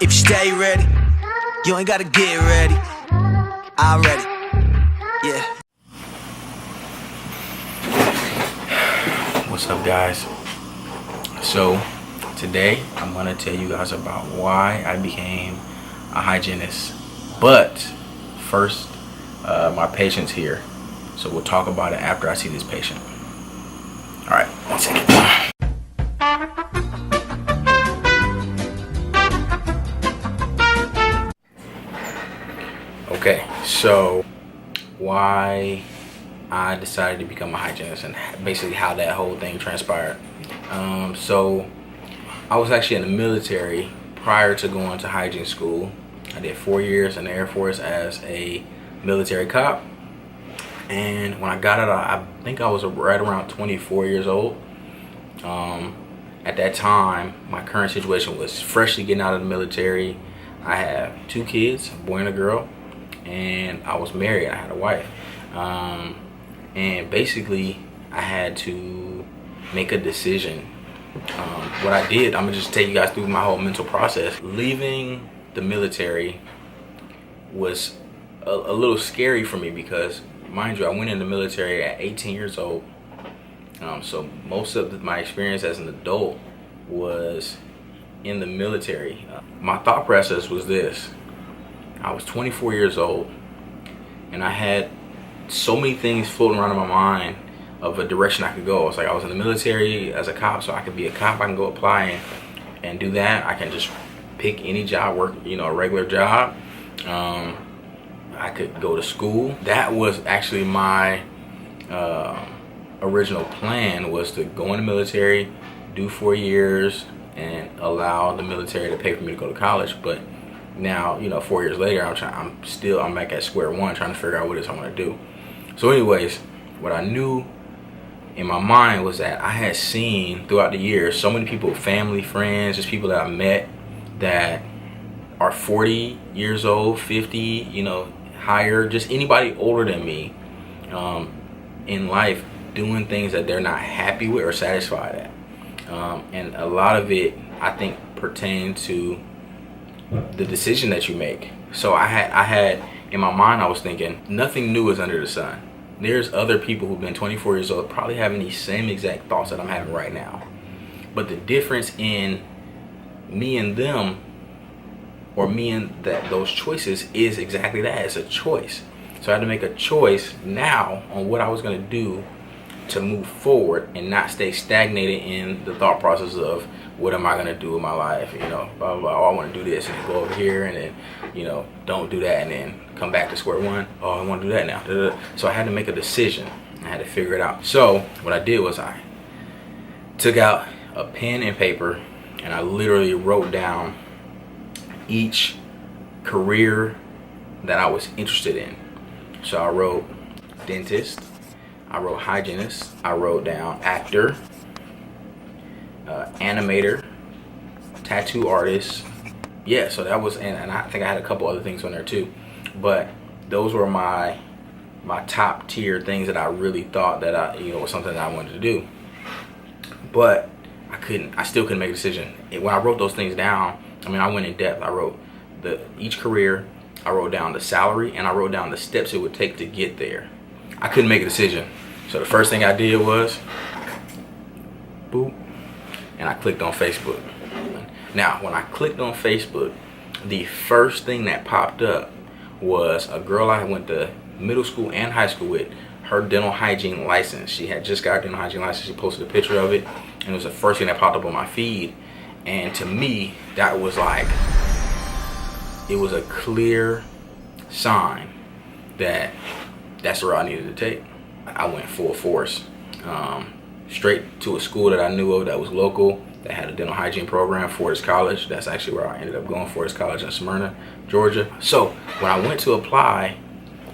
If you stay ready, you ain't gotta get ready. I'm ready, yeah. What's up, guys? So today I'm gonna tell you guys about why I became a hygienist. But first, my patient's here, so we'll talk about it after I see this patient. All right, 1 second. Okay, so why I decided to become a hygienist and basically how that whole thing transpired. So I was actually in the military prior to going to hygiene school. I did 4 years in the Air Force as a military cop. And when I got out, I think I was right around 24 years old. At that time, my current situation was freshly getting out of the military. I have 2 kids, a boy and a girl, and I was married. I had a wife. And basically, I had to make a decision. What I did, I'm gonna just take you guys through my whole mental process. Leaving the military was a little scary for me because, mind you, I went in the military at 18 years old. So most of my experience as an adult was in the military. My thought process was this. I was 24 years old and I had so many things floating around in my mind of a direction I could go. It's like I was in the military as a cop, so I could be a cop. I can go apply and do that. I can just pick any job, work, a regular job. I could go to school. That was actually my original plan, was to go in the military, do 4 years, and allow the military to pay for me to go to college. But now, 4 years later, I'm back at square one trying to figure out what it is I want to do. So anyways, what I knew in my mind was that I had seen throughout the years so many people, family, friends, just people that I met that are 40 years old, 50, higher, just anybody older than me in life doing things that they're not happy with or satisfied at. And a lot of it, I think, pertained to the decision that you make. So I had in my mind, I was thinking, nothing new is under the sun. There's other people who've been 24 years old probably having these same exact thoughts that I'm having right now. But the difference in me and them, or me and those choices, is exactly that. It's a choice. So I had to make a choice now on what I was going to do to move forward and not stay stagnated in the thought process of what am I going to do with my life, blah, blah, blah. Oh, I want to do this and then go over here and then, don't do that and then come back to square one. Oh, I want to do that now. So I had to make a decision. I had to figure it out. So what I did was I took out a pen and paper and I literally wrote down each career that I was interested in. So I wrote dentist, I wrote hygienist, I wrote down actor, animator, tattoo artist. Yeah, so that was, and I think I had a couple other things on there too, but those were my top tier things that I really thought that was something that I wanted to do. But I still couldn't make a decision. When I wrote those things down, I went in depth. I wrote each career, I wrote down the salary, and I wrote down the steps it would take to get there. I couldn't make a decision. So the first thing I did was, boop, and I clicked on Facebook. Now, when I clicked on Facebook, the first thing that popped up was a girl I went to middle school and high school with, her dental hygiene license. She had just got a dental hygiene license. She posted a picture of it, and it was the first thing that popped up on my feed. And to me, that was like, it was a clear sign that that's the route I needed to take. I went full force, straight to a school that I knew of that was local, that had a dental hygiene program, Forest College. That's actually where I ended up going, Forest College in Smyrna, Georgia. So when I went to apply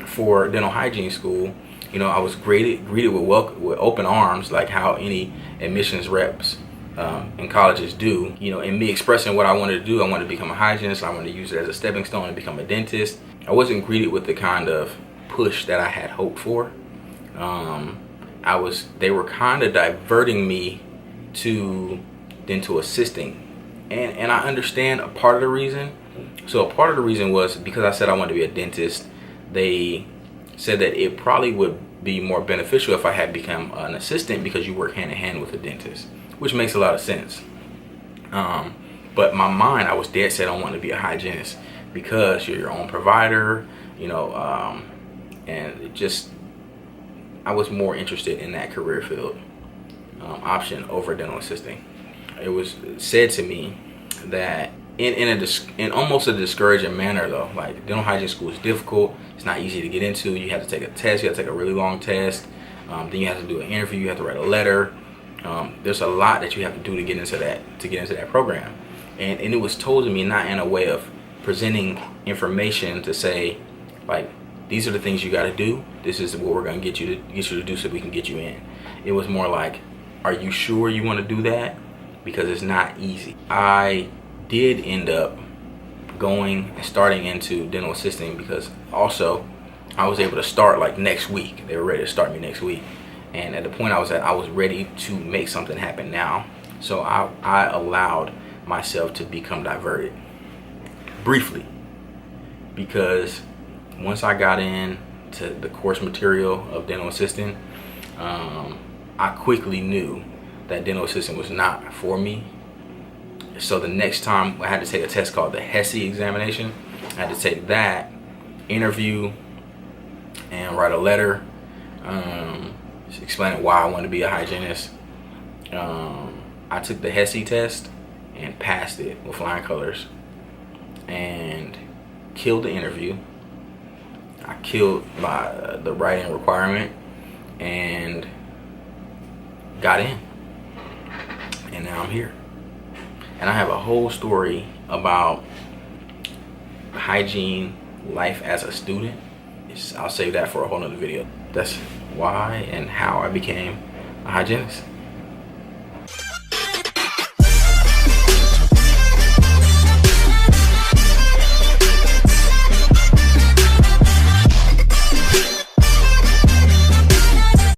for dental hygiene school, I was greeted with open arms, like how any admissions reps in colleges do. And me expressing what I wanted to do. I wanted to become a hygienist. I wanted to use it as a stepping stone to become a dentist. I wasn't greeted with the kind of push that I had hoped for. They were kind of diverting me to dental assisting And I understand a part of the reason. So a part of the reason was because I said I wanted to be a dentist. They said that it probably would be more beneficial if I had become an assistant, because you work hand in hand with a dentist, which makes a lot of sense. But my mind, I was dead set on wanting to be a hygienist, because you're your own provider, you know, and it just, I was more interested in that career field option over dental assisting. It was said to me that in almost a discouraging manner, though, like, dental hygiene school is difficult. It's not easy to get into. You have to take a test. You have to take a really long test. Then you have to do an interview. You have to write a letter. There's a lot that you have to do to get into that program. And it was told to me not in a way of presenting information to say, like, these are the things you got to do. This is what we're going to get you to do so we can get you in. It was more like, are you sure you want to do that? Because it's not easy. I did end up starting into dental assisting, because also I was able to start like next week. They were ready to start me next week. And at the point I was at, I was ready to make something happen now. So I allowed myself to become diverted briefly, because once I got into the course material of dental assisting, I quickly knew that dental assisting was not for me. So the next time I had to take a test called the HESI examination. I had to take that, interview, and write a letter explaining why I wanted to be a hygienist. I took the HESI test and passed it with flying colors, and killed the interview. I killed the writing requirement and got in. And now I'm here. And I have a whole story about hygiene life as a student. I'll save that for a whole nother video. That's why and how I became a hygienist.